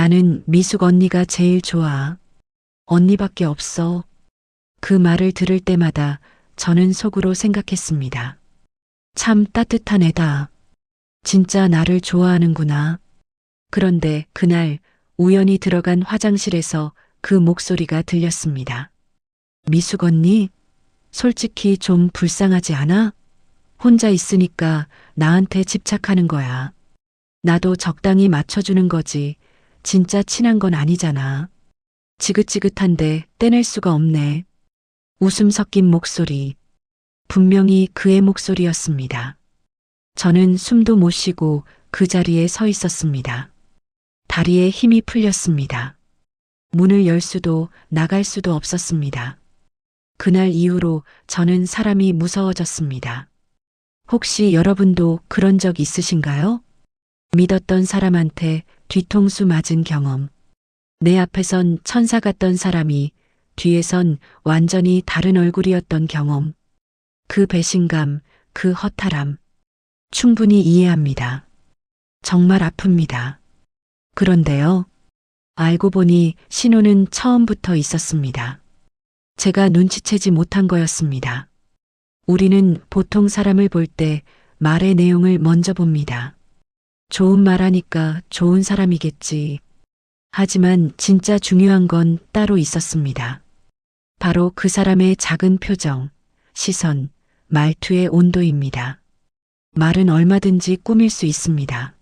나는 미숙 언니가 제일 좋아. 언니밖에 없어. 그 말을 들을 때마다 저는 속으로 생각했습니다. 참 따뜻한 애다. 진짜 나를 좋아하는구나. 그런데 그날 우연히 들어간 화장실에서 그 목소리가 들렸습니다. 미숙 언니, 솔직히 좀 불쌍하지 않아? 혼자 있으니까 나한테 집착하는 거야. 나도 적당히 맞춰주는 거지. 진짜 친한 건 아니잖아. 지긋지긋한데 떼낼 수가 없네. 웃음 섞인 목소리. 분명히 그의 목소리였습니다. 저는 숨도 못 쉬고 그 자리에 서 있었습니다. 다리에 힘이 풀렸습니다. 문을 열 수도 나갈 수도 없었습니다. 그날 이후로 저는 사람이 무서워졌습니다. 혹시 여러분도 그런 적 있으신가요? 믿었던 사람한테 뒤통수 맞은 경험. 내 앞에선 천사 같던 사람이 뒤에선 완전히 다른 얼굴이었던 경험. 그 배신감, 그 허탈함. 충분히 이해합니다. 정말 아픕니다. 그런데요. 알고 보니 신호는 처음부터 있었습니다. 제가 눈치채지 못한 거였습니다. 우리는 보통 사람을 볼 때 말의 내용을 먼저 봅니다. 좋은 말 하니까 좋은 사람이겠지. 하지만 진짜 중요한 건 따로 있었습니다. 바로 그 사람의 작은 표정, 시선, 말투의 온도입니다. 말은 얼마든지 꾸밀 수 있습니다.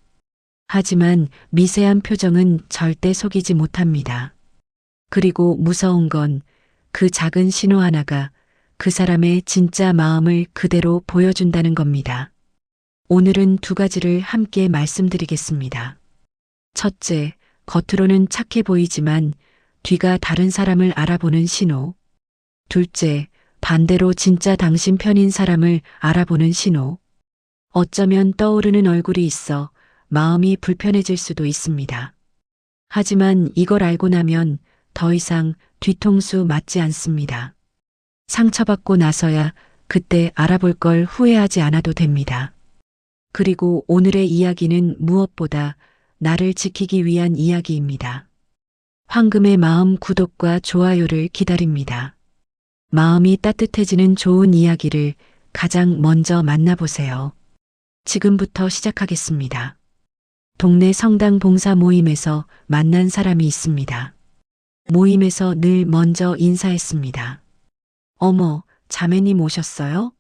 하지만 미세한 표정은 절대 속이지 못합니다. 그리고 무서운 건 그 작은 신호 하나가 그 사람의 진짜 마음을 그대로 보여준다는 겁니다. 오늘은 두 가지를 함께 말씀드리겠습니다. 첫째, 겉으로는 착해 보이지만 뒤가 다른 사람을 알아보는 신호. 둘째, 반대로 진짜 당신 편인 사람을 알아보는 신호. 어쩌면 떠오르는 얼굴이 있어 마음이 불편해질 수도 있습니다. 하지만 이걸 알고 나면 더 이상 뒤통수 맞지 않습니다. 상처받고 나서야 그때 알아볼 걸 후회하지 않아도 됩니다. 그리고 오늘의 이야기는 무엇보다 나를 지키기 위한 이야기입니다. 황금의 마음 구독과 좋아요를 기다립니다. 마음이 따뜻해지는 좋은 이야기를 가장 먼저 만나보세요. 지금부터 시작하겠습니다. 동네 성당 봉사 모임에서 만난 사람이 있습니다. 모임에서 늘 먼저 인사했습니다. 어머, 자매님 오셨어요?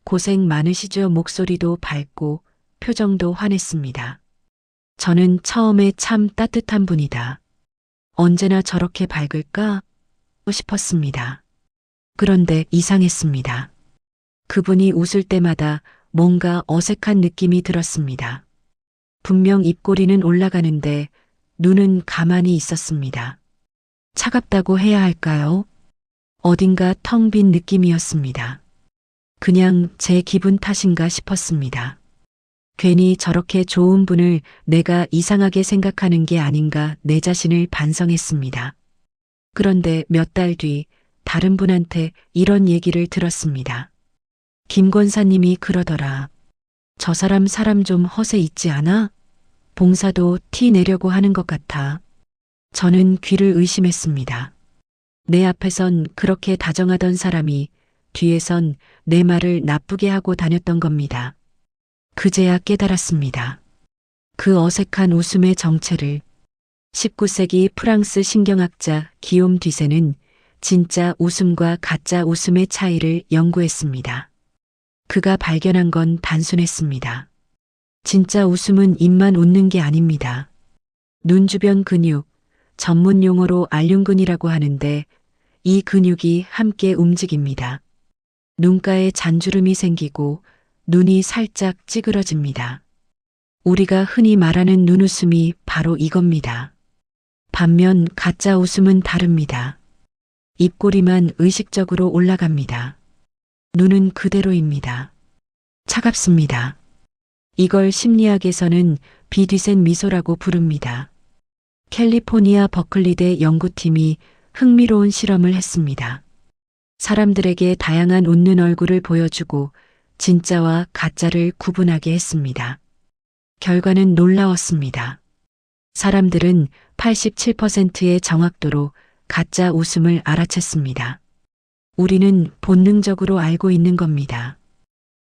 고생 많으시죠? 목소리도 밝고 표정도 환했습니다. 저는 처음에 참 따뜻한 분이다. 언제나 저렇게 밝을까? 싶었습니다. 그런데 이상했습니다. 그분이 웃을 때마다 뭔가 어색한 느낌이 들었습니다. 분명 입꼬리는 올라가는데 눈은 가만히 있었습니다. 차갑다고 해야 할까요? 어딘가 텅 빈 느낌이었습니다. 그냥 제 기분 탓인가 싶었습니다. 괜히 저렇게 좋은 분을 내가 이상하게 생각하는 게 아닌가 내 자신을 반성했습니다. 그런데 몇 달 뒤 다른 분한테 이런 얘기를 들었습니다. 김 권사님이 그러더라. 저 사람 좀 허세 있지 않아? 봉사도 티 내려고 하는 것 같아. 저는 귀를 의심했습니다. 내 앞에선 그렇게 다정하던 사람이 뒤에선 내 말을 나쁘게 하고 다녔던 겁니다. 그제야 깨달았습니다. 그 어색한 웃음의 정체를. 19세기 프랑스 신경학자 기욤 뒤세는 진짜 웃음과 가짜 웃음의 차이를 연구했습니다. 그가 발견한 건 단순했습니다. 진짜 웃음은 입만 웃는 게 아닙니다. 눈 주변 근육, 전문 용어로 알륜근이라고 하는데 이 근육이 함께 움직입니다. 눈가에 잔주름이 생기고 눈이 살짝 찌그러집니다. 우리가 흔히 말하는 눈웃음이 바로 이겁니다. 반면 가짜 웃음은 다릅니다. 입꼬리만 의식적으로 올라갑니다. 눈은 그대로입니다. 차갑습니다. 이걸 심리학에서는 비뒤센 미소라고 부릅니다. 캘리포니아 버클리대 연구팀이 흥미로운 실험을 했습니다. 사람들에게 다양한 웃는 얼굴을 보여주고 진짜와 가짜를 구분하게 했습니다. 결과는 놀라웠습니다. 사람들은 87%의 정확도로 가짜 웃음을 알아챘습니다. 우리는 본능적으로 알고 있는 겁니다.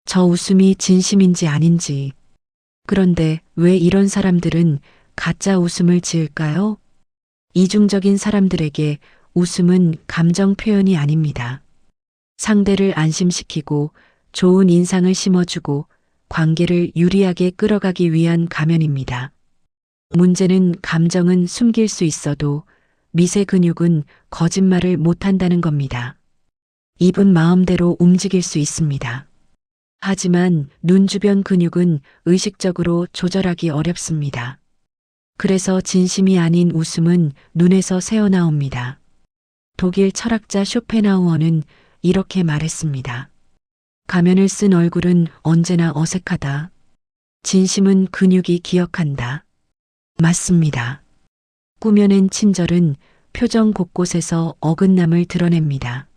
저 웃음이 진심인지 아닌지. 그런데 왜 이런 사람들은 가짜 웃음을 지을까요? 이중적인 사람들에게 웃음은 감정 표현이 아닙니다. 상대를 안심시키고 좋은 인상을 심어주고 관계를 유리하게 끌어가기 위한 가면입니다. 문제는 감정은 숨길 수 있어도 미세 근육은 거짓말을 못한다는 겁니다. 입은 마음대로 움직일 수 있습니다. 하지만 눈 주변 근육은 의식적으로 조절하기 어렵습니다. 그래서 진심이 아닌 웃음은 눈에서 새어나옵니다. 독일 철학자 쇼펜하우어는 이렇게 말했습니다. 가면을 쓴 얼굴은 언제나 어색하다. 진심은 근육이 기억한다. 맞습니다. 꾸며낸 친절은 표정 곳곳에서 어긋남을 드러냅니다.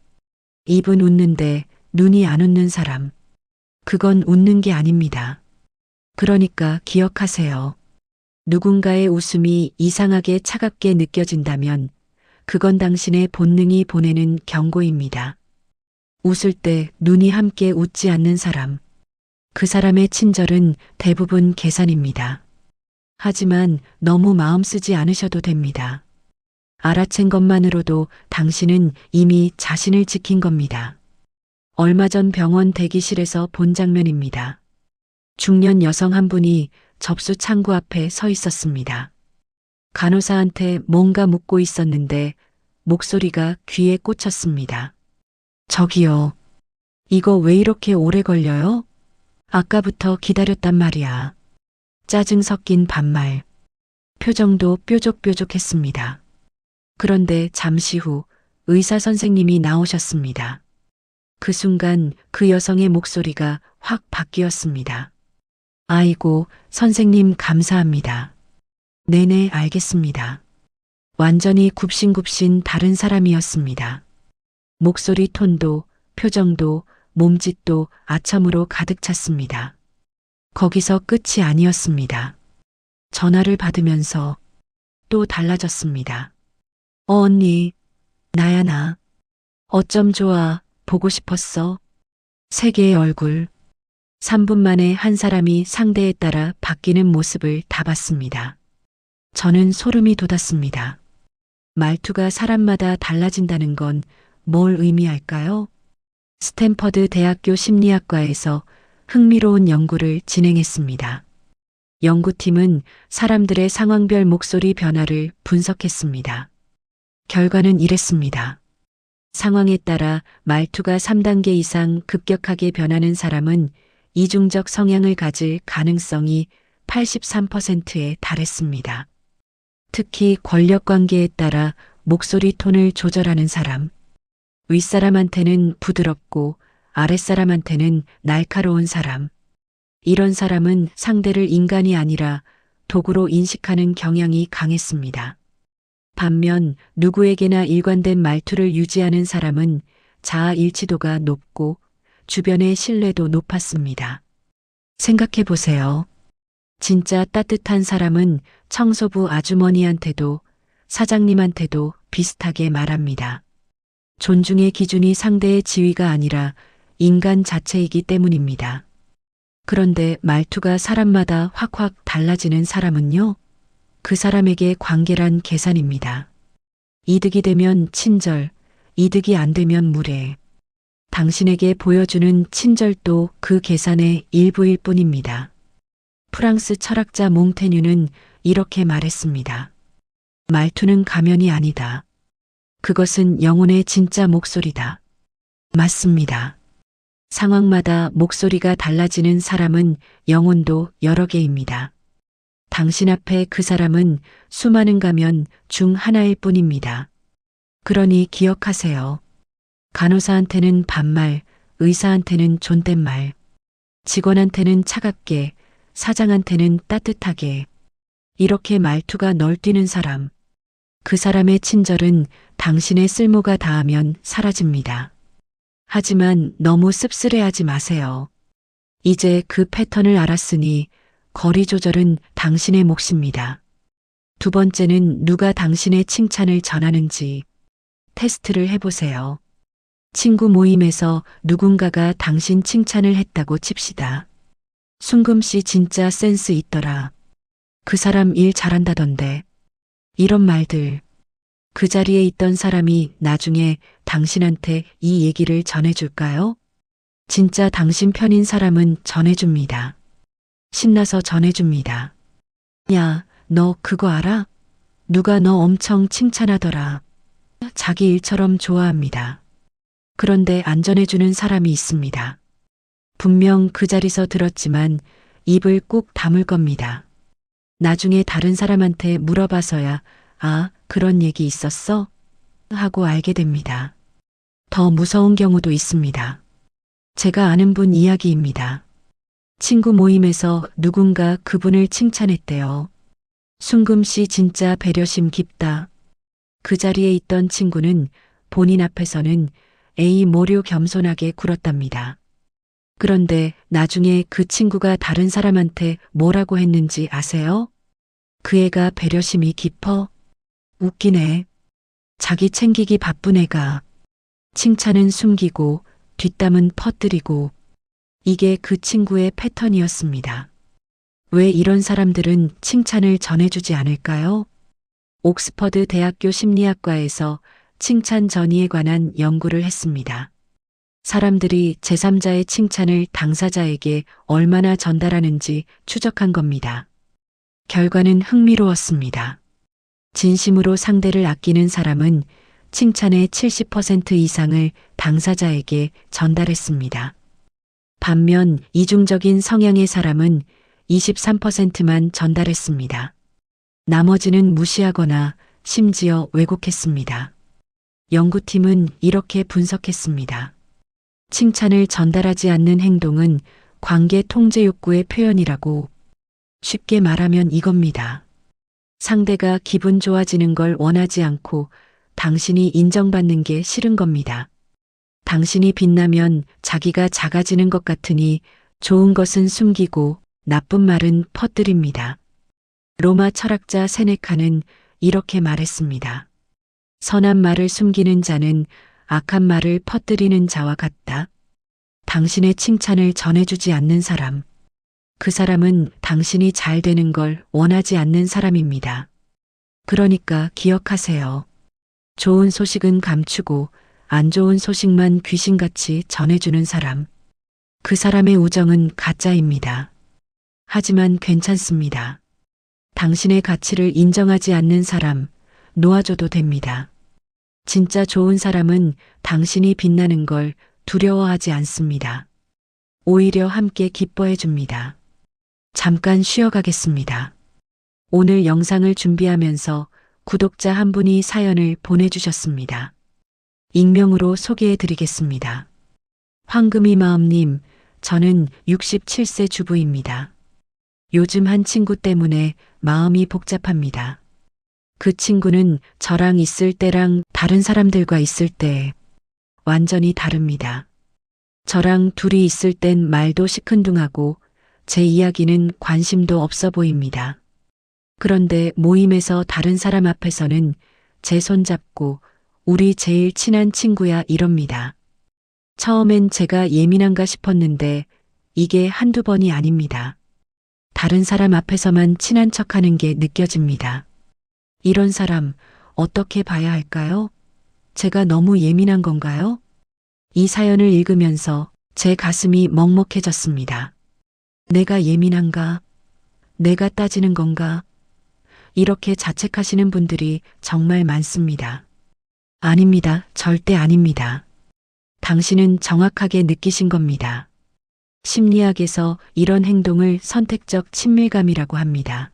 입은 웃는데 눈이 안 웃는 사람. 그건 웃는 게 아닙니다. 그러니까 기억하세요. 누군가의 웃음이 이상하게 차갑게 느껴진다면 그건 당신의 본능이 보내는 경고입니다. 웃을 때 눈이 함께 웃지 않는 사람. 그 사람의 친절은 대부분 계산입니다. 하지만 너무 마음 쓰지 않으셔도 됩니다. 알아챈 것만으로도 당신은 이미 자신을 지킨 겁니다. 얼마 전 병원 대기실에서 본 장면입니다. 중년 여성 한 분이 접수 창구 앞에 서 있었습니다. 간호사한테 뭔가 묻고 있었는데 목소리가 귀에 꽂혔습니다. 저기요. 이거 왜 이렇게 오래 걸려요? 아까부터 기다렸단 말이야. 짜증 섞인 반말. 표정도 뾰족뾰족했습니다. 그런데 잠시 후 의사 선생님이 나오셨습니다. 그 순간 그 여성의 목소리가 확 바뀌었습니다. 아이고, 선생님 감사합니다. 네네, 알겠습니다. 완전히 굽신굽신 다른 사람이었습니다. 목소리 톤도, 표정도, 몸짓도 아첨으로 가득 찼습니다. 거기서 끝이 아니었습니다. 전화를 받으면서 또 달라졌습니다. 언니, 나야 나. 어쩜 좋아, 보고 싶었어. 세 개의 얼굴. 3분 만에 한 사람이 상대에 따라 바뀌는 모습을 다 봤습니다. 저는 소름이 돋았습니다. 말투가 사람마다 달라진다는 건 뭘 의미할까요? 스탠퍼드 대학교 심리학과에서 흥미로운 연구를 진행했습니다. 연구팀은 사람들의 상황별 목소리 변화를 분석했습니다. 결과는 이랬습니다. 상황에 따라 말투가 3단계 이상 급격하게 변하는 사람은 이중적 성향을 가질 가능성이 83%에 달했습니다. 특히 권력 관계에 따라 목소리 톤을 조절하는 사람, 윗사람한테는 부드럽고 아랫사람한테는 날카로운 사람, 이런 사람은 상대를 인간이 아니라 도구로 인식하는 경향이 강했습니다. 반면 누구에게나 일관된 말투를 유지하는 사람은 자아 일치도가 높고 주변의 신뢰도 높았습니다. 생각해 보세요. 진짜 따뜻한 사람은 청소부 아주머니한테도 사장님한테도 비슷하게 말합니다. 존중의 기준이 상대의 지위가 아니라 인간 자체이기 때문입니다. 그런데 말투가 사람마다 확확 달라지는 사람은요? 그 사람에게 관계란 계산입니다. 이득이 되면 친절, 이득이 안 되면 무례. 당신에게 보여주는 친절도 그 계산의 일부일 뿐입니다. 프랑스 철학자 몽테뉴는 이렇게 말했습니다. 말투는 가면이 아니다. 그것은 영혼의 진짜 목소리다. 맞습니다. 상황마다 목소리가 달라지는 사람은 영혼도 여러 개입니다. 당신 앞에 그 사람은 수많은 가면 중 하나일 뿐입니다. 그러니 기억하세요. 간호사한테는 반말, 의사한테는 존댓말, 직원한테는 차갑게, 사장한테는 따뜻하게. 이렇게 말투가 널뛰는 사람, 그 사람의 친절은 당신의 쓸모가 닿으면 사라집니다. 하지만 너무 씁쓸해하지 마세요. 이제 그 패턴을 알았으니 거리 조절은 당신의 몫입니다. 두 번째는 누가 당신의 칭찬을 전하는지 테스트를 해보세요. 친구 모임에서 누군가가 당신 칭찬을 했다고 칩시다. 순금 씨 진짜 센스 있더라. 그 사람 일 잘한다던데. 이런 말들. 그 자리에 있던 사람이 나중에 당신한테 이 얘기를 전해줄까요? 진짜 당신 편인 사람은 전해줍니다. 신나서 전해줍니다. 야, 너 그거 알아? 누가 너 엄청 칭찬하더라. 자기 일처럼 좋아합니다. 그런데 안 전해주는 사람이 있습니다. 분명 그 자리서 들었지만 입을 꾹 다물 겁니다. 나중에 다른 사람한테 물어봐서야 아, 그런 얘기 있었어? 하고 알게 됩니다. 더 무서운 경우도 있습니다. 제가 아는 분 이야기입니다. 친구 모임에서 누군가 그분을 칭찬했대요. 순금 씨 진짜 배려심 깊다. 그 자리에 있던 친구는 본인 앞에서는 에이 모류 겸손하게 굴었답니다. 그런데 나중에 그 친구가 다른 사람한테 뭐라고 했는지 아세요? 그 애가 배려심이 깊어? 웃기네. 자기 챙기기 바쁜 애가 칭찬은 숨기고 뒷담은 퍼뜨리고 이게 그 친구의 패턴이었습니다. 왜 이런 사람들은 칭찬을 전해주지 않을까요? 옥스퍼드 대학교 심리학과에서 칭찬 전이에 관한 연구를 했습니다. 사람들이 제3자의 칭찬을 당사자에게 얼마나 전달하는지 추적한 겁니다. 결과는 흥미로웠습니다. 진심으로 상대를 아끼는 사람은 칭찬의 70% 이상을 당사자에게 전달했습니다. 반면 이중적인 성향의 사람은 23%만 전달했습니다. 나머지는 무시하거나 심지어 왜곡했습니다. 연구팀은 이렇게 분석했습니다. 칭찬을 전달하지 않는 행동은 관계 통제 욕구의 표현이라고. 쉽게 말하면 이겁니다. 상대가 기분 좋아지는 걸 원하지 않고 당신이 인정받는 게 싫은 겁니다. 당신이 빛나면 자기가 작아지는 것 같으니 좋은 것은 숨기고 나쁜 말은 퍼뜨립니다. 로마 철학자 세네카는 이렇게 말했습니다. 선한 말을 숨기는 자는 악한 말을 퍼뜨리는 자와 같다. 당신의 칭찬을 전해주지 않는 사람. 그 사람은 당신이 잘 되는 걸 원하지 않는 사람입니다. 그러니까 기억하세요. 좋은 소식은 감추고 안 좋은 소식만 귀신같이 전해주는 사람. 그 사람의 우정은 가짜입니다. 하지만 괜찮습니다. 당신의 가치를 인정하지 않는 사람, 놓아줘도 됩니다. 진짜 좋은 사람은 당신이 빛나는 걸 두려워하지 않습니다. 오히려 함께 기뻐해 줍니다. 잠깐 쉬어가겠습니다. 오늘 영상을 준비하면서 구독자 한 분이 사연을 보내주셨습니다. 익명으로 소개해 드리겠습니다. 황금이 마음님, 저는 67세 주부입니다. 요즘 한 친구 때문에 마음이 복잡합니다. 그 친구는 저랑 있을 때랑 다른 사람들과 있을 때 완전히 다릅니다. 저랑 둘이 있을 땐 말도 시큰둥하고 제 이야기는 관심도 없어 보입니다. 그런데 모임에서 다른 사람 앞에서는 제 손 잡고 우리 제일 친한 친구야 이럽니다. 처음엔 제가 예민한가 싶었는데 이게 한두 번이 아닙니다. 다른 사람 앞에서만 친한 척하는 게 느껴집니다. 이런 사람 어떻게 봐야 할까요? 제가 너무 예민한 건가요? 이 사연을 읽으면서 제 가슴이 먹먹해졌습니다. 내가 예민한가? 내가 따지는 건가? 이렇게 자책하시는 분들이 정말 많습니다. 아닙니다. 절대 아닙니다. 당신은 정확하게 느끼신 겁니다. 심리학에서 이런 행동을 선택적 친밀감이라고 합니다.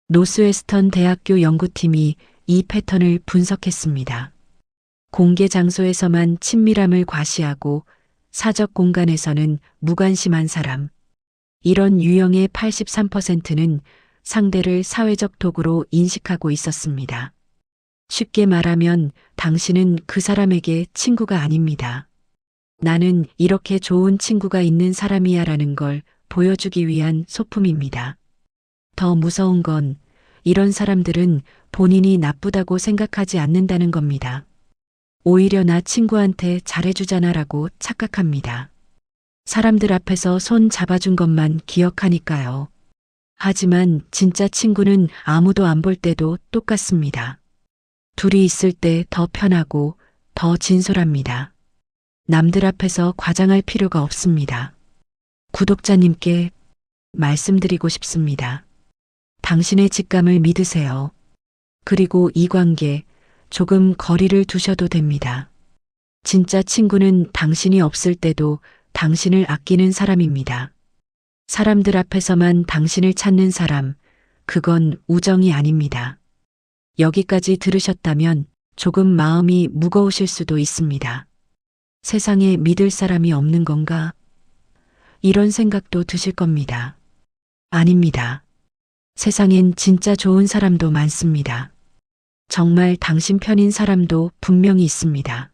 노스웨스턴 대학교 연구팀이 이 패턴을 분석했습니다. 공개 장소에서만 친밀함을 과시하고 사적 공간에서는 무관심한 사람. 이런 유형의 83%는 상대를 사회적 도구로 인식하고 있었습니다. 쉽게 말하면 당신은 그 사람에게 친구가 아닙니다. 나는 이렇게 좋은 친구가 있는 사람이야 라는 걸 보여주기 위한 소품입니다. 더 무서운 건 이런 사람들은 본인이 나쁘다고 생각하지 않는다는 겁니다. 오히려 나 친구한테 잘해주잖아라고 착각합니다. 사람들 앞에서 손 잡아준 것만 기억하니까요. 하지만 진짜 친구는 아무도 안 볼 때도 똑같습니다. 둘이 있을 때 더 편하고 더 진솔합니다. 남들 앞에서 과장할 필요가 없습니다. 구독자님께 말씀드리고 싶습니다. 당신의 직감을 믿으세요. 그리고 이 관계 조금 거리를 두셔도 됩니다. 진짜 친구는 당신이 없을 때도 당신을 아끼는 사람입니다. 사람들 앞에서만 당신을 찾는 사람, 그건 우정이 아닙니다. 여기까지 들으셨다면 조금 마음이 무거우실 수도 있습니다. 세상에 믿을 사람이 없는 건가? 이런 생각도 드실 겁니다. 아닙니다. 세상엔 진짜 좋은 사람도 많습니다. 정말 당신 편인 사람도 분명히 있습니다.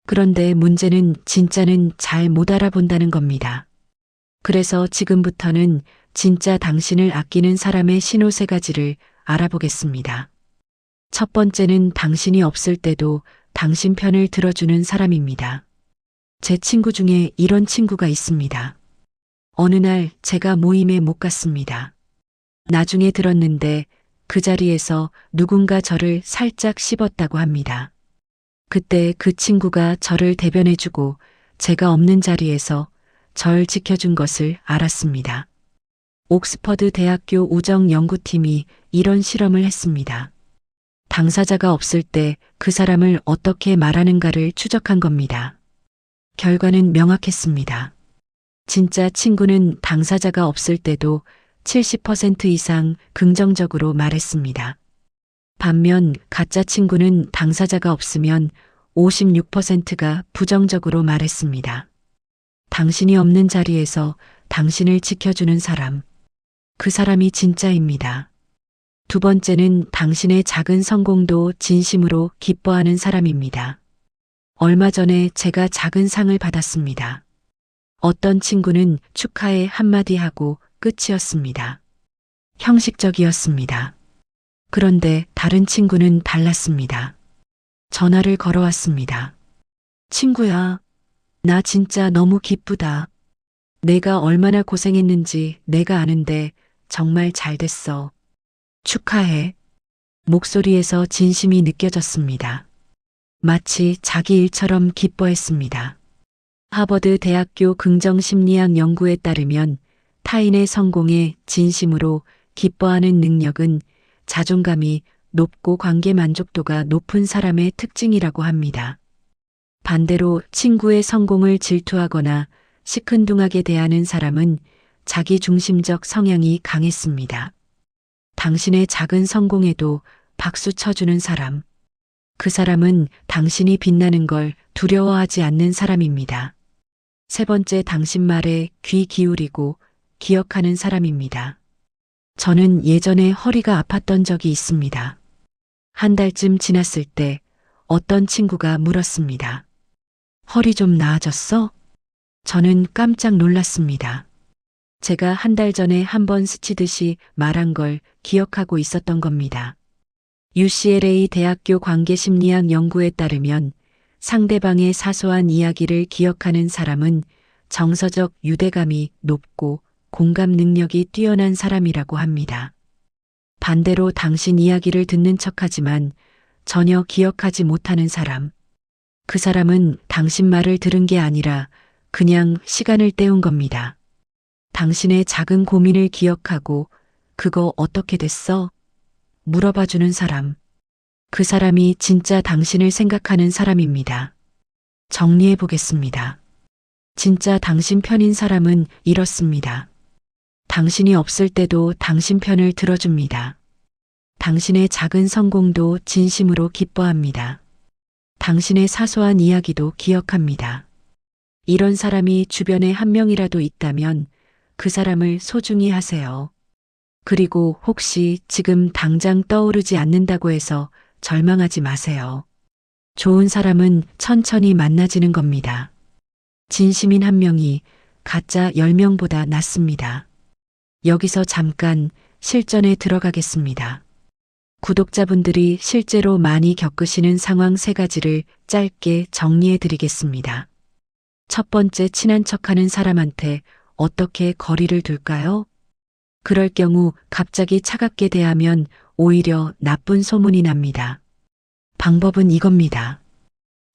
그런데 문제는 진짜는 잘 못 알아본다는 겁니다. 그래서 지금부터는 진짜 당신을 아끼는 사람의 신호 3가지를 알아보겠습니다. 첫 번째는 당신이 없을 때도 당신 편을 들어주는 사람입니다. 제 친구 중에 이런 친구가 있습니다. 어느 날 제가 모임에 못 갔습니다. 나중에 들었는데 그 자리에서 누군가 저를 살짝 씹었다고 합니다. 그때 그 친구가 저를 대변해주고 제가 없는 자리에서 절 지켜준 것을 알았습니다. 옥스퍼드 대학교 우정연구팀이 이런 실험을 했습니다. 당사자가 없을 때 그 사람을 어떻게 말하는가를 추적한 겁니다. 결과는 명확했습니다. 진짜 친구는 당사자가 없을 때도 70% 이상 긍정적으로 말했습니다. 반면 가짜 친구는 당사자가 없으면 56%가 부정적으로 말했습니다. 당신이 없는 자리에서 당신을 지켜주는 사람, 그 사람이 진짜입니다. 두 번째는 당신의 작은 성공도 진심으로 기뻐하는 사람입니다. 얼마 전에 제가 작은 상을 받았습니다. 어떤 친구는 축하해 한마디 하고 끝이었습니다. 형식적이었습니다. 그런데 다른 친구는 달랐습니다. 전화를 걸어왔습니다. 친구야, 나 진짜 너무 기쁘다. 내가 얼마나 고생했는지 내가 아는데 정말 잘 됐어. 축하해. 목소리에서 진심이 느껴졌습니다. 마치 자기 일처럼 기뻐했습니다. 하버드 대학교 긍정심리학 연구에 따르면 타인의 성공에 진심으로 기뻐하는 능력은 자존감이 높고 관계 만족도가 높은 사람의 특징이라고 합니다. 반대로 친구의 성공을 질투하거나 시큰둥하게 대하는 사람은 자기중심적 성향이 강했습니다. 당신의 작은 성공에도 박수 쳐주는 사람. 그 사람은 당신이 빛나는 걸 두려워하지 않는 사람입니다. 세 번째, 당신 말에 귀 기울이고 기억하는 사람입니다. 저는 예전에 허리가 아팠던 적이 있습니다. 한 달쯤 지났을 때 어떤 친구가 물었습니다. 허리 좀 나아졌어? 저는 깜짝 놀랐습니다. 제가 한 달 전에 한번 스치듯이 말한 걸 기억하고 있었던 겁니다. UCLA 대학교 관계심리학 연구에 따르면 상대방의 사소한 이야기를 기억하는 사람은 정서적 유대감이 높고 공감 능력이 뛰어난 사람이라고 합니다. 반대로 당신 이야기를 듣는 척하지만 전혀 기억하지 못하는 사람. 그 사람은 당신 말을 들은 게 아니라 그냥 시간을 때운 겁니다. 당신의 작은 고민을 기억하고 그거 어떻게 됐어? 물어봐주는 사람. 그 사람이 진짜 당신을 생각하는 사람입니다. 정리해 보겠습니다. 진짜 당신 편인 사람은 이렇습니다. 당신이 없을 때도 당신 편을 들어줍니다. 당신의 작은 성공도 진심으로 기뻐합니다. 당신의 사소한 이야기도 기억합니다. 이런 사람이 주변에 한 명이라도 있다면 그 사람을 소중히 하세요. 그리고 혹시 지금 당장 떠오르지 않는다고 해서 절망하지 마세요. 좋은 사람은 천천히 만나지는 겁니다. 진심인 한 명이 가짜 10명보다 낫습니다. 여기서 잠깐 실전에 들어가겠습니다. 구독자분들이 실제로 많이 겪으시는 상황 3가지를 짧게 정리해 드리겠습니다. 첫 번째, 친한 척하는 사람한테 어떻게 거리를 둘까요? 그럴 경우 갑자기 차갑게 대하면 오히려 나쁜 소문이 납니다. 방법은 이겁니다.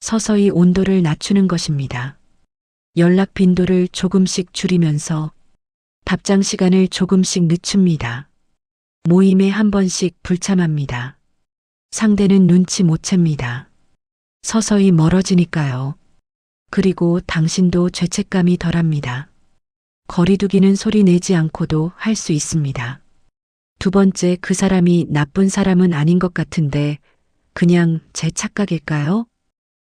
서서히 온도를 낮추는 것입니다. 연락 빈도를 조금씩 줄이면서 답장 시간을 조금씩 늦춥니다. 모임에 한 번씩 불참합니다. 상대는 눈치 못 챕니다. 서서히 멀어지니까요. 그리고 당신도 죄책감이 덜합니다. 거리두기는 소리 내지 않고도 할 수 있습니다. 두 번째, 그 사람이 나쁜 사람은 아닌 것 같은데 그냥 제 착각일까요?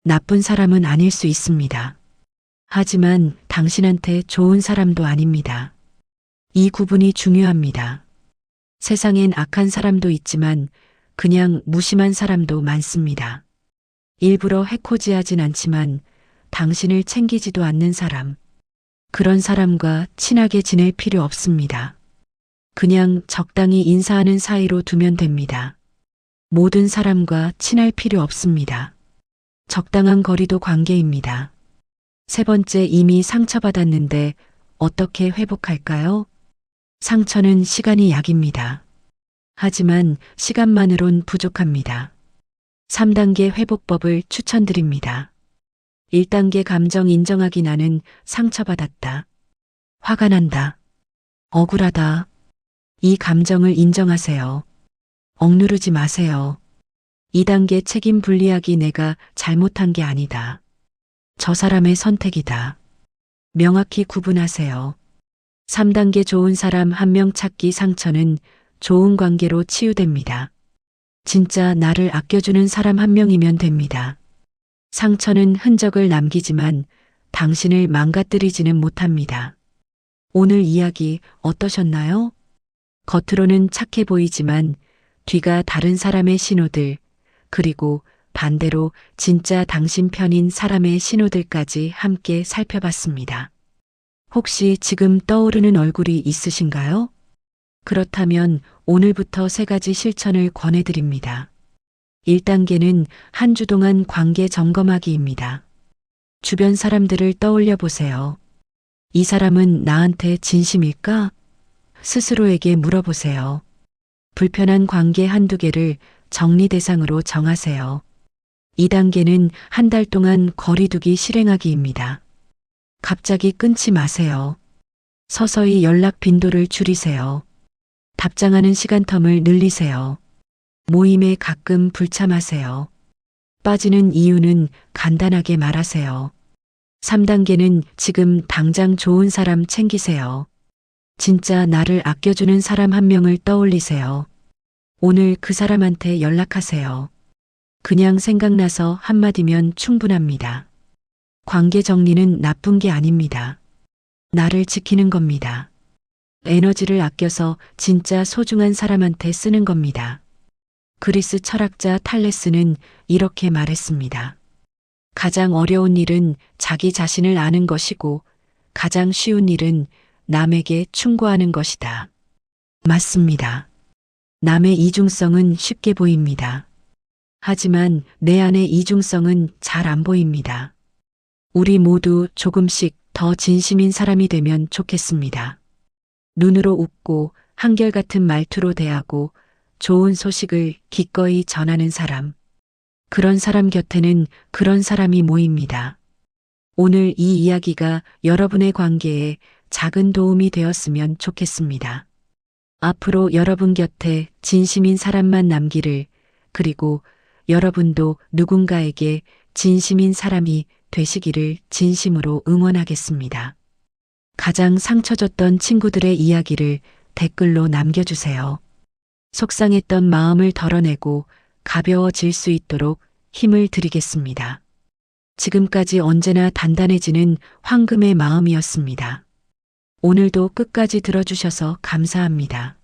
나쁜 사람은 아닐 수 있습니다. 하지만 당신한테 좋은 사람도 아닙니다. 이 구분이 중요합니다. 세상엔 악한 사람도 있지만 그냥 무심한 사람도 많습니다. 일부러 해코지하진 않지만 당신을 챙기지도 않는 사람. 그런 사람과 친하게 지낼 필요 없습니다. 그냥 적당히 인사하는 사이로 두면 됩니다. 모든 사람과 친할 필요 없습니다. 적당한 거리도 관계입니다. 세 번째, 이미 상처받았는데 어떻게 회복할까요? 상처는 시간이 약입니다. 하지만 시간만으론 부족합니다. 3단계 회복법을 추천드립니다. 1단계 감정 인정하기. 나는 상처받았다. 화가 난다. 억울하다. 이 감정을 인정하세요. 억누르지 마세요. 2단계 책임 분리하기. 내가 잘못한 게 아니다. 저 사람의 선택이다. 명확히 구분하세요. 3단계 좋은 사람 한 명 찾기. 상처는 좋은 관계로 치유됩니다. 진짜 나를 아껴주는 사람 한 명이면 됩니다. 상처는 흔적을 남기지만 당신을 망가뜨리지는 못합니다. 오늘 이야기 어떠셨나요? 겉으로는 착해 보이지만 뒤가 다른 사람의 신호들, 그리고 반대로 진짜 당신 편인 사람의 신호들까지 함께 살펴봤습니다. 혹시 지금 떠오르는 얼굴이 있으신가요? 그렇다면 오늘부터 3가지 실천을 권해드립니다. 1단계는 한 주 동안 관계 점검하기입니다. 주변 사람들을 떠올려 보세요. 이 사람은 나한테 진심일까? 스스로에게 물어보세요. 불편한 관계 한두 개를 정리 대상으로 정하세요. 2단계는 한 달 동안 거리두기 실행하기입니다. 갑자기 끊지 마세요. 서서히 연락 빈도를 줄이세요. 답장하는 시간 텀을 늘리세요. 모임에 가끔 불참하세요. 빠지는 이유는 간단하게 말하세요. 3단계는 지금 당장 좋은 사람 챙기세요. 진짜 나를 아껴주는 사람 한 명을 떠올리세요. 오늘 그 사람한테 연락하세요. 그냥 생각나서 한마디면 충분합니다. 관계 정리는 나쁜 게 아닙니다. 나를 지키는 겁니다. 에너지를 아껴서 진짜 소중한 사람한테 쓰는 겁니다. 그리스 철학자 탈레스는 이렇게 말했습니다. 가장 어려운 일은 자기 자신을 아는 것이고 가장 쉬운 일은 남에게 충고하는 것이다. 맞습니다. 남의 이중성은 쉽게 보입니다. 하지만 내 안의 이중성은 잘 안 보입니다. 우리 모두 조금씩 더 진심인 사람이 되면 좋겠습니다. 눈으로 웃고 한결같은 말투로 대하고 좋은 소식을 기꺼이 전하는 사람. 그런 사람 곁에는 그런 사람이 모입니다. 오늘 이 이야기가 여러분의 관계에 작은 도움이 되었으면 좋겠습니다. 앞으로 여러분 곁에 진심인 사람만 남기를, 그리고 여러분도 누군가에게 진심인 사람이 되시기를 진심으로 응원하겠습니다. 가장 상처 줬던 친구들의 이야기를 댓글로 남겨주세요. 속상했던 마음을 덜어내고 가벼워질 수 있도록 힘을 드리겠습니다. 지금까지 언제나 단단해지는 황금의 마음이었습니다. 오늘도 끝까지 들어주셔서 감사합니다.